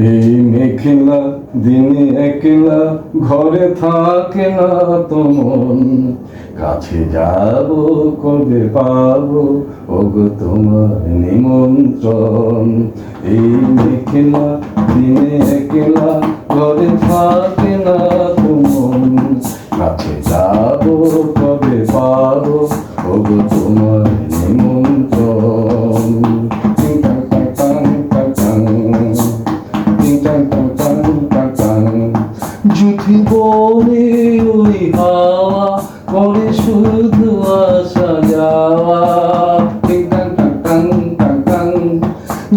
এই মেঘলা দিনে একলা ঘরে থাকে না তো মন, কাছে যাব কবে পাবো ওগো তোমার নিমন্ত্রণ। এই মেঘলা দিনে একলা ঘরে থাকে না তো মন, কাছে যাব কবে পাবো ওগো তোমার নিমন্ত্রণ। জুথি বনে ওই হাওয়া করে শুধু আসা যাওয়া,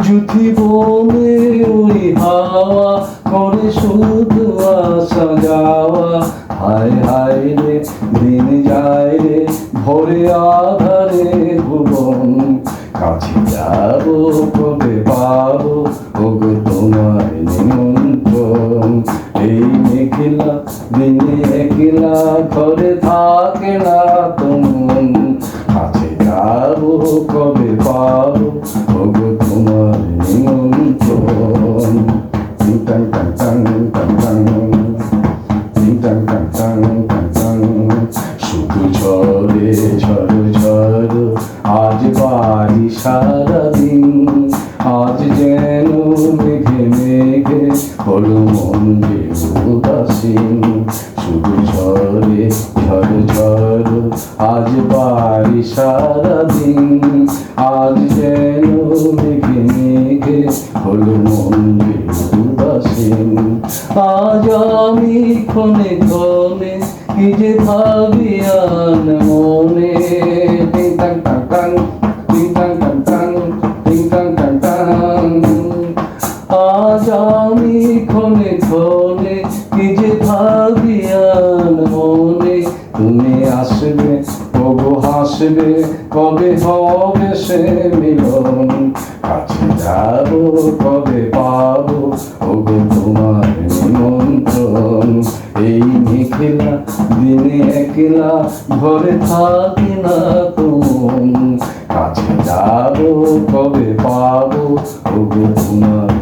জুথি বনে ওই হাওয়া করে শুধু আসা যাওয়া। হায় হায় রে দিন যায় রে ভোরে আধারে ভুবন, কাছে যাব কবে পাবো ওগো তোমার নিমন্ত্রণ। এই মেঘলা দিনে একলা ঘরে থাকে না তো মন, কাছে যাব কবে পাবো ওগো তোমার নিমন্ত্রণ। Tongue tongue tongue tongue tongue tongue tongue tongue tongue tongue, শুধু ঝরে ঝড় ঝড় আজ বাড়ি সারাদিন, আজ যেন মেঘে মেঘে হলো মন যে উদাসীন। শুধু ঝরে ঝড় ঝড় আজ বাড়ি সারাদিন, আজ যেন মেঘে মেঘে হলো মন যে উদাসীন। আজ আমি ক্ষণে ক্ষণে কি যে ভাবি আন মনে, টিং টাং টাং টাং টিং টাং টাং টাং টিং টাং টাং টাং। আজ আমি ক্ষণে ক্ষণে কি যে ভাবি আন মনে, তুমি আসবে কবে হাসবে কবে হবে সে মিলন, কাছে যাব কবে পাবো ওগো তোমার নিমন্ত্রণ। এই মেঘলা দিনে একলা ঘরে থাকি না তো মন, কাছে যাব কবে পাবো ওগো তোমার